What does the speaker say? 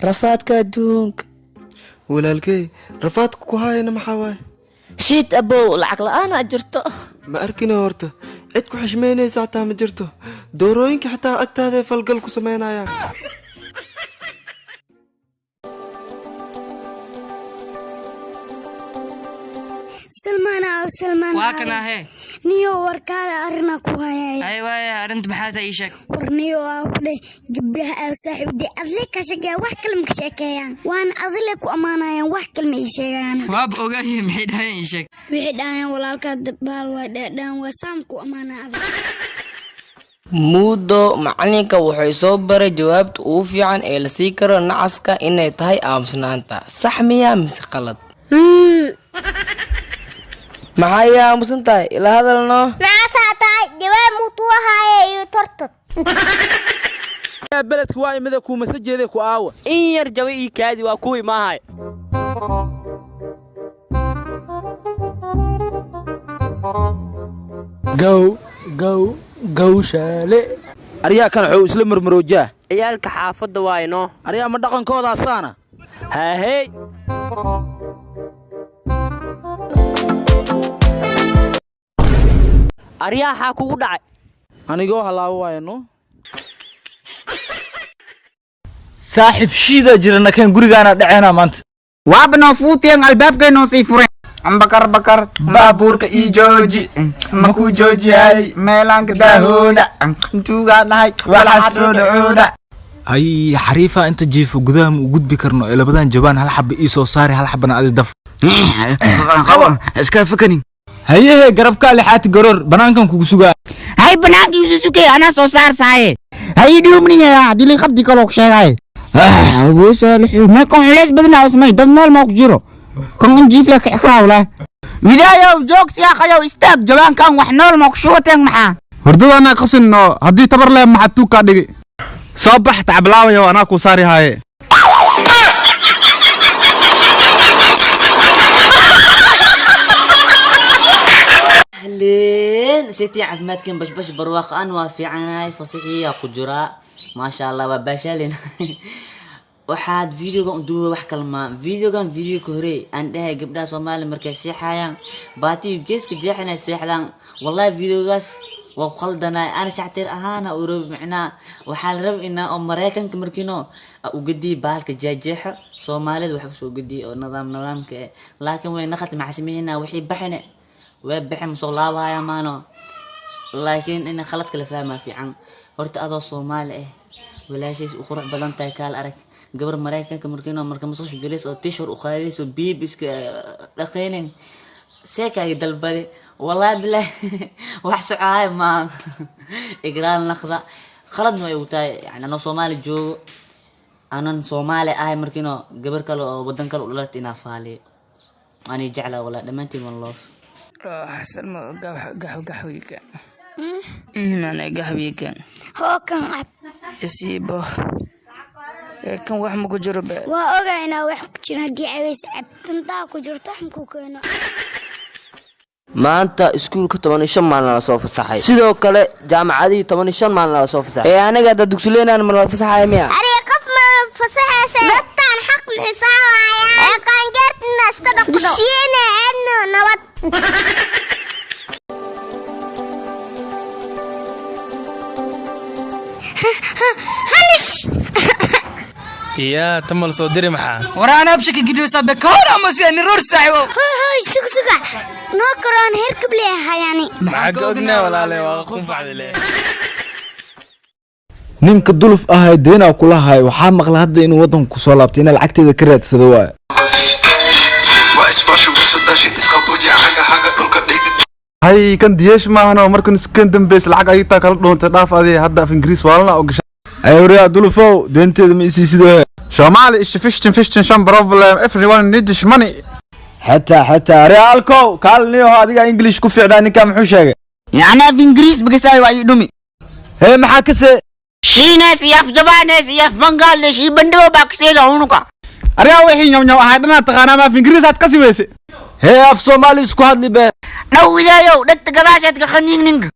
رفاتك دونك walaalkay rafaadku ku haayana maxaa waay شيت أبو العقل أنا أجرته ma arkina horta cid ku xishmeynaysa xataa ma jirto doorooyinka xataa agtaada falgal ku sameynayaan سلمان واكنا هي نيو وركالا أرنا كوهاي أيوة أرنت بحاجة إيشك ورنيو أقولي قبلها أو صاحب دي أذلك شقا وحكل مكشاكيان وأنا أذلك وأمانة وحكل ميشيان واب أوجي محيدها إيشك وحيدان ولا الكذبال ودان وسامك وأمانة مودو macalinka wuxuu soo baray jawaabta ugu fiican ee la sii karo nacaska inay tahay aamusnaanta sax miyaa mise qalad maxay aamusan tahay ila hadalno nacasa tahay jawaab mutuwahaye iyo tortad beledku waa imida ku masajeeday ku aawa in yar jawi ii kaadi waa kuwii maahay gow shaale aryaa kan wuxuu isla marmaroojaa ciyaalka xaafadda waayno aryaa ma dhaqankooda asaana haahey aryaha kugu dhacay anigoo halaabo waayno saaxib shiida jirana kan gurigaana dhaceena maanta waabno fuuteen albaabkeeno sii fureen bakar baabuurka ii jooji maku joojiyay meelaanka daahooda tuugaa dhahay walaxa soo dhacooda ay xariifa inta jiifo gudaha ma u gudbi karno ee labadan jabaan hal xabba ii soo saari hal xabbana adi daf qaban iska fakanin hayehe garabka lixaati garoor banaankan kugu sugaa hay banaanka isu sugay anaa soo saar saaye hay dhiumniya dili qabdi kaloo sheegay abuu saalixu ma kon lees badna usmay dad nool ma ku jiro kon jiif la kixraawla widaayow joog siyaaqayow istaag jawaankan wax nool ma ku shooteen maxaa hordadana qasinno haddii tabar leh maxaad tuu kaa dhigi soo bax tacbalaawayo anaa ku saari haaye لين سيتي عفماتكن بش برواق أنوا في عناي فصيحية قجراء ما شاء الله وباشالين waxaad videogan duuba wax kalma video kore aan dhahay gabdhaha Soomaali markay seexayaan baati jeeska jeexina seexdaan wallahi videogaas waa qaldanay ana shactir ahaana urub macna waxa la rab inaa oo Mareykanka markino u gadi baalka jeexo Soomaalida wax soo gadi oo nidaamka laakiin way naqad maxsimiina wixii baxine way bixin soo laabaya maano laakiin in khalad kala fahma fiican horta adoo Soomaali ah walaashiis u qurux badan tahay kaal arag gabar Mareykanka markino marka masoo galeys oo t-shirt u qaadayso biibiska dhaqeenin seekay dalbade wallahi billahi wax socaay ma igraan naqda khalad ma ay tahay yani ana Soomaali joogo anan Soomaali ah markino gabar kale oo wadan kale u dhalatay ina faali ani jecla wala dhamaantiin wallah حسن ما قهويك أنا قهويك هو كان عب يسيبه كان واحد مكجرب وأوجعنا واحد كنا دي عويس عب تنطاق وجرت حمكو كنا maanta iskuulka 15 maalin la soo fasaxay sidoo kale jaamacadii 15 maalin la soo fasaxay ee aniga dad dugsileena ma la fasaxay miya ari qof ma fasaxaysa dadaan xaq xisaabaya ee qaan jartna iska dhaqdo siina adna nabad يا تمل صدري محا ورانا بشكل جدوسة بكورة مسيني رورسايو هاي سوق نوكران هركب ليها يعني معك أغنى ولا لي وأخون فعل لي ninka duluf ahay deena kula hay waxa maqla hadda inuu wadanku soo laabtay in lacagteeda ka raadsado waa hay kan diyeesh maahno markan iskan dambeys lacag ay taa kala dhoonta dhaaf adii hadda af Ingiriis waalna oo gashay ayuriya dulufow deenteeda ma isi sidoo Soomaali is fishtin shan problem everyone needs money حتى ريالكو قال لي هذا انجليش كو فيعدا نكا محو شيغay يعني في انجليز بقساي واي دمي هي ما كسه شينا في اف جبانه في اف بنغال شي بندو باكسي دونكا aryaa wixii ñow ahaydna taqaana ma Ingiriis aad ka siweysay هي اف سومالي اسكو هادلي بين نو ويايو دت قداشت خنين